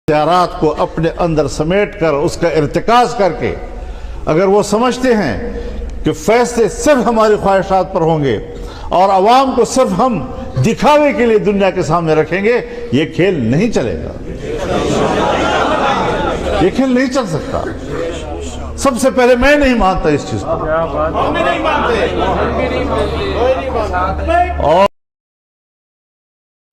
इख्तियारात को अपने अंदर समेट कर उसका इर्तिकाज करके अगर वो समझते हैं कि फैसले सिर्फ हमारी ख्वाहिशात पर होंगे और अवाम को सिर्फ हम दिखावे के लिए दुनिया के सामने रखेंगे, ये खेल नहीं चलेगा, ये खेल नहीं चल सकता। सबसे पहले मैं नहीं मानता इस चीज को। और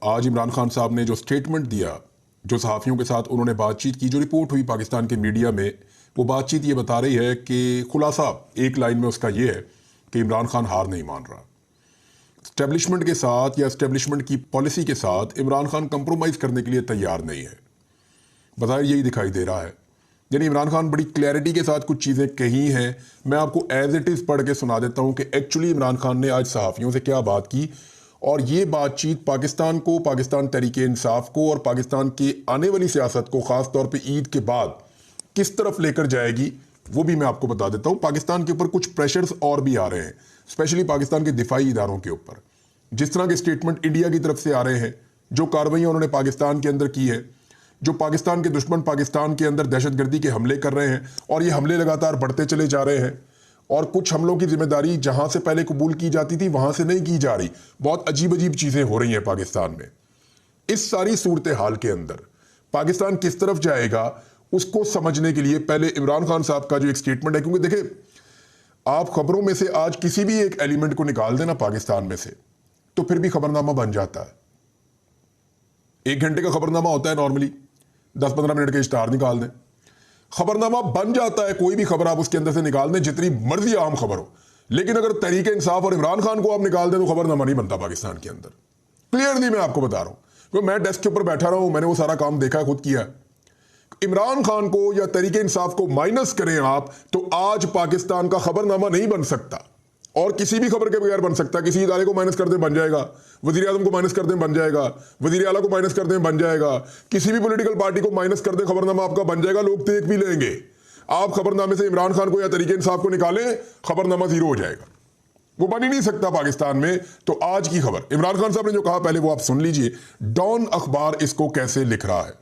आज इमरान खान साहब ने जो स्टेटमेंट दिया, जो सहाफ़ियों के साथ उन्होंने बातचीत की, जो रिपोर्ट हुई पाकिस्तान के मीडिया में, वो बातचीत ये बता रही है कि खुलासा एक लाइन में उसका ये है कि इमरान खान हार नहीं मान रहा। एस्टेब्लिशमेंट के साथ या एस्टेब्लिशमेंट की पॉलिसी के साथ इमरान खान कंप्रोमाइज़ करने के लिए तैयार नहीं है। बज़ाहिर यही दिखाई दे रहा है। यानी इमरान खान बड़ी क्लैरिटी के साथ कुछ चीज़ें कही हैं। मैं आपको एज इट इज़ पढ़ के सुना देता हूँ कि एक्चुअली इमरान खान ने आज सहाफ़ियों से क्या बात की, और ये बातचीत पाकिस्तान को, पाकिस्तान तहरीके इंसाफ को और पाकिस्तान की आने वाली सियासत को ख़ास तौर पे ईद के बाद किस तरफ लेकर जाएगी, वो भी मैं आपको बता देता हूँ। पाकिस्तान के ऊपर कुछ प्रेशर्स और भी आ रहे हैं, स्पेशली पाकिस्तान के दिफाई इदारों के ऊपर। जिस तरह के स्टेटमेंट इंडिया की तरफ से आ रहे हैं, जो कार्रवाइयाँ उन्होंने पाकिस्तान के अंदर की है, जो पाकिस्तान के दुश्मन पाकिस्तान के अंदर दहशतगर्दी के हमले कर रहे हैं और ये हमले लगातार बढ़ते चले जा रहे हैं, और कुछ हमलों की जिम्मेदारी जहां से पहले कबूल की जाती थी वहां से नहीं की जा रही। बहुत अजीब अजीब चीजें हो रही हैं पाकिस्तान में। इस सारी सूरत हाल के अंदर पाकिस्तान किस तरफ जाएगा, उसको समझने के लिए पहले इमरान खान साहब का जो एक स्टेटमेंट है, क्योंकि देखिए आप खबरों में से आज किसी भी एक एलिमेंट को निकाल देना पाकिस्तान में से, तो फिर भी खबरनामा बन जाता है। 1 घंटे का खबरनामा होता है नॉर्मली, 10-15 मिनट के इश्तहार निकाल दें, खबरनामा बन जाता है। कोई भी खबर आप उसके अंदर से निकाल दें, जितनी मर्जी आम खबर हो। लेकिन अगर तहरीक इंसाफ और इमरान खान को आप निकाल दें तो खबरनामा नहीं बनता पाकिस्तान के अंदर। क्लियरली मैं आपको बता रहा हूं, क्योंकि मैं डेस्क के ऊपर बैठा रहा हूं, मैंने वो सारा काम देखा, खुद किया। इमरान खान को या तहरीक इंसाफ को माइनस करें आप, तो आज पाकिस्तान का खबरनामा नहीं बन सकता, और किसी भी खबर के बगैर बन सकता। किसी इदारे को माइनस कर दें बन जाएगा, वजीर आजम को माइनस कर दें बन जाएगा, वजीर आला को माइनस कर दें बन जाएगा, किसी भी पॉलिटिकल पार्टी को माइनस कर दें खबरनामा आपका बन जाएगा, लोग देख भी लेंगे। आप खबरनामे से इमरान खान को या तहरीक इंसाफ को निकालें, खबरनामा जीरो हो जाएगा, वो बन ही नहीं सकता पाकिस्तान में। तो आज की खबर इमरान खान साहब ने जो कहा, पहले वो आप सुन लीजिए। डॉन अखबार इसको कैसे लिख रहा है,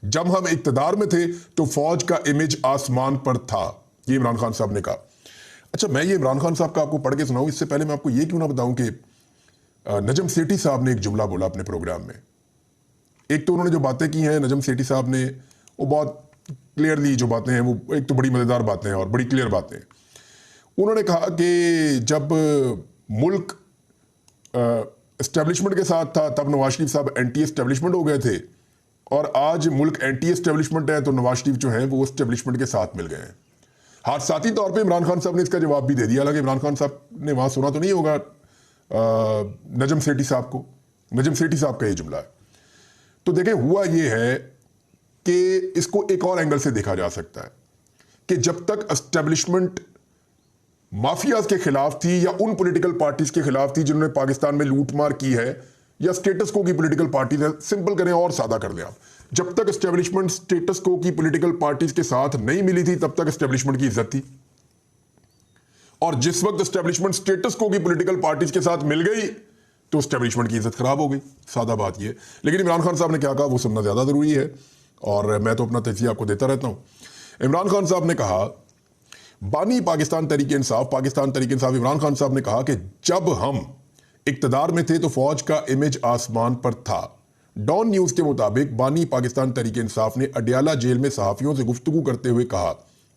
जब हम इक्तदार में थे तो फौज का इमेज आसमान पर था, ये इमरान खान साहब ने कहा। अच्छा, मैं ये इमरान खान साहब का आपको पढ़ के सुनाऊं, इससे पहले मैं आपको ये क्यों ना बताऊं कि नजम सेठी साहब ने एक जुमला बोला अपने प्रोग्राम में। एक तो उन्होंने जो बातें की हैं नजम सेठी साहब ने, वो बहुत क्लियरली जो बातें हैं, वो एक तो बड़ी मज़ेदार बातें हैं और बड़ी क्लियर बातें हैं। उन्होंने कहा कि जब मुल्क एस्टेब्लिशमेंट के साथ था तब नवाज शरीफ साहब एंटी एस्टेब्लिशमेंट हो गए थे, और आज मुल्क एंटी एस्टेब्लिशमेंट है तो नवाज शरीफ जो है वो एस्टेब्लिशमेंट के साथ मिल गए हैं। हादसाती तौर पे इमरान खान साहब ने इसका जवाब भी दे दिया। हालांकि इमरान खान साहब ने वहां सुना तो नहीं होगा नजम सेठी साहब को। नजम सेठी साहब का ये जुमला है। तो देखें, हुआ ये है कि इसको एक और एंगल से देखा जा सकता है कि जब तक एस्टेब्लिशमेंट माफियाज के खिलाफ थी या उन पॉलिटिकल पार्टीज के खिलाफ थी जिन्होंने पाकिस्तान में लूटमार की है, या स्टेटस को की पॉलिटिकल पार्टीज है, सिंपल करें और सादा कर दें आप, जब तक एस्टेब्लिशमेंट स्टेटस को की पॉलिटिकल पार्टीज के साथ नहीं मिली थी तब तक एस्टेब्लिशमेंट की इज्जत थी, और जिस वक्त एस्टेब्लिशमेंट स्टेटस को की पॉलिटिकल पार्टीज के साथ मिल गई तो एस्टेब्लिशमेंट की इज्जत खराब हो गई। सादा बात ये। लेकिन इमरान खान साहब ने क्या कहा वो सुनना ज्यादा जरूरी है, और मैं तो अपना तजिया आपको देता रहता हूं। इमरान खान साहब ने कहा, बानी पाकिस्तान तहरीक इंसाफ, पाकिस्तान तहरीक इंसाफ इमरान खान साहब ने कहा कि जब हम इक्तदार में थे तो फौज का इमेज आसमान पर था। डॉन न्यूज के मुताबिक बानी पाकिस्तान तहरीक इंसाफ ने अडियाला जेल में सहाफियों से गुफ्तगू करते हुए कहा,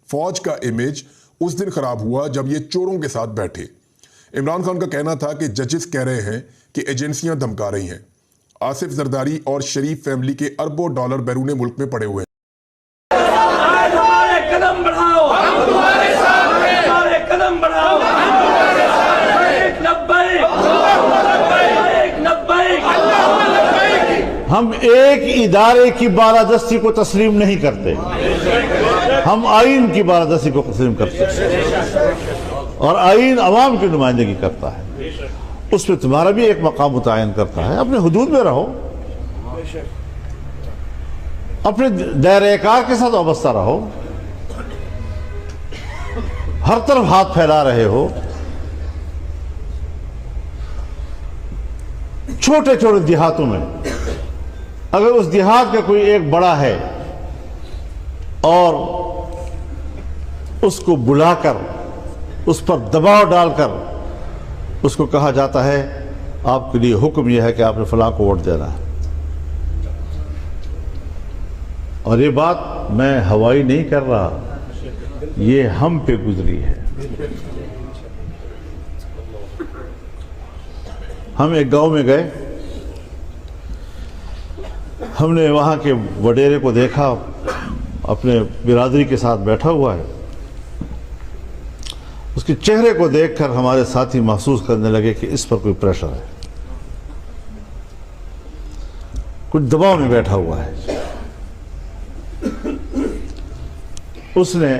फौज का इमेज उस दिन खराब हुआ जब ये चोरों के साथ बैठे। इमरान खान का कहना था कि जजेस कह रहे हैं कि एजेंसियां धमका रही हैं। आसिफ जरदारी और शरीफ फैमिली के अरबों डॉलर बैरून मुल्क में पड़े हुए हैं। हम एक इदारे की बालादस्ती को तस्लीम नहीं करते, हम आइन की बालादस्ती को तस्लीम करते हैं, और आइन अवाम की नुमाइंदगी करता है। उसमें तुम्हारा भी एक मकाम मुतय्यन करता है। अपने हुदूद में रहो, अपने दायरे-ए-कार के साथ वाबस्ता रहो। हर तरफ हाथ फैला रहे हो, छोटे छोटे देहातों में अगर उस देहात का कोई एक बड़ा है और उसको बुलाकर उस पर दबाव डालकर उसको कहा जाता है आपके लिए हुक्म यह है कि आपने फलां को वोट देना है। और ये बात मैं हवाई नहीं कर रहा, ये हम पे गुजरी है। हम एक गांव में गए, हमने वहाँ के वडेरे को देखा, अपने बिरादरी के साथ बैठा हुआ है। उसके चेहरे को देखकर हमारे साथी महसूस करने लगे कि इस पर कोई प्रेशर है, कुछ दबाव में बैठा हुआ है। उसने,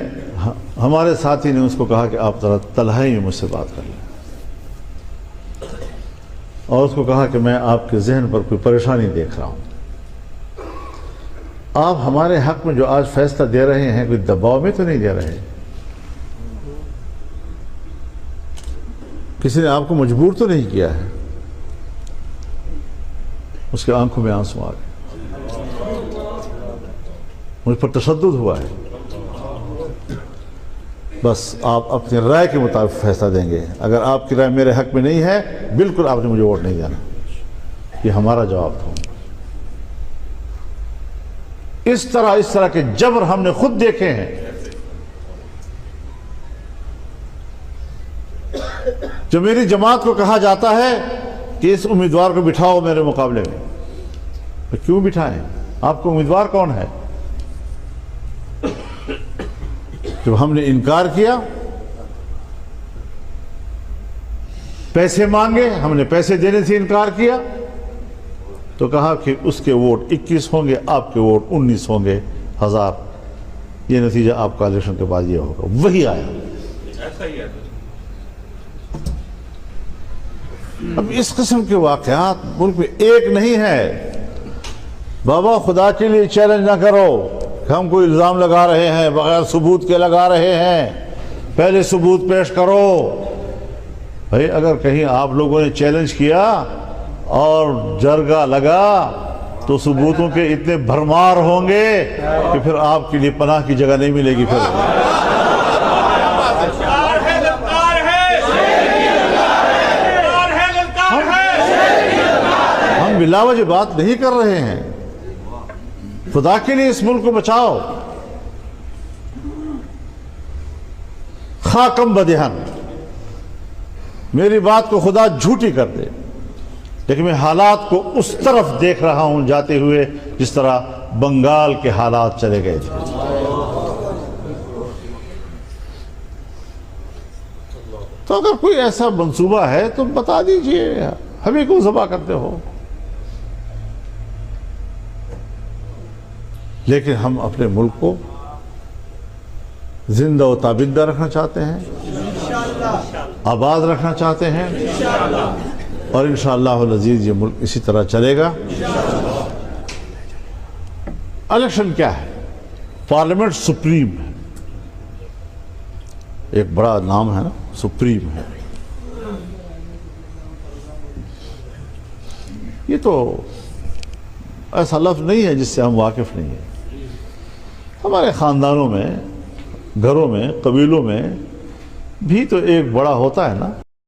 हमारे साथी ने उसको कहा कि आप जरा तन्हाई में मुझसे बात कर लें, और उसको कहा कि मैं आपके जहन पर कोई परेशानी देख रहा हूं। आप हमारे हक में जो आज फैसला दे रहे हैं कोई दबाव में तो नहीं दे रहे, किसी ने आपको मजबूर तो नहीं किया है। उसके आंखों में आंसू आ गए, मुझ पर तशद्दुद हुआ है। बस आप अपनी राय के मुताबिक फैसला देंगे, अगर आपकी राय मेरे हक में नहीं है बिल्कुल आपने मुझे वोट नहीं देना, ये हमारा जवाब था। इस तरह के जबर हमने खुद देखे हैं। जो मेरी जमात को कहा जाता है कि इस उम्मीदवार को बिठाओ मेरे मुकाबले में, तो क्यों बिठाएं? आपको उम्मीदवार कौन है? जब हमने इनकार किया, पैसे मांगे, हमने पैसे देने से इनकार किया, तो कहा कि उसके वोट 21 होंगे, आपके वोट 19 होंगे 1000। ये नतीजा आपका इलेक्शन के बाद ये होगा। वही आया। अब इस किस्म के वाकयात मुल्क में एक नहीं है। बाबा खुदा के लिए चैलेंज ना करो कि हम कोई इल्ज़ाम लगा रहे हैं, बगैर सबूत के लगा रहे हैं। पहले सबूत पेश करो। भाई अगर कहीं आप लोगों ने चैलेंज किया और जरगा लगा तो सबूतों के इतने भरमार होंगे कि फिर आपके लिए पनाह की जगह नहीं मिलेगी। फिर हम बिलावज बात नहीं कर रहे हैं। खुदा के लिए इस मुल्क को बचाओ। खाकम बदहन, मेरी बात को खुदा झूठी कर दे, लेकिन मैं हालात को उस तरफ देख रहा हूं जाते हुए जिस तरह बंगाल के हालात चले गए थे। तो अगर कोई ऐसा मंसूबा है तो बता दीजिए, हमें क्यों ज़बा करते हो? लेकिन हम अपने मुल्क को जिंदा व ताबिंदा रखना चाहते हैं, आबाद रखना चाहते हैं, और इंशाअल्लाह अज़ीज़ ये मुल्क इसी तरह चलेगा। इलेक्शन क्या है? पार्लियामेंट सुप्रीम है, एक बड़ा नाम है ना, सुप्रीम है। ये तो ऐसा लफ्ज़ नहीं है जिससे हम वाकिफ़ नहीं हैं। हमारे ख़ानदानों में, घरों में, कबीलों में भी तो एक बड़ा होता है ना।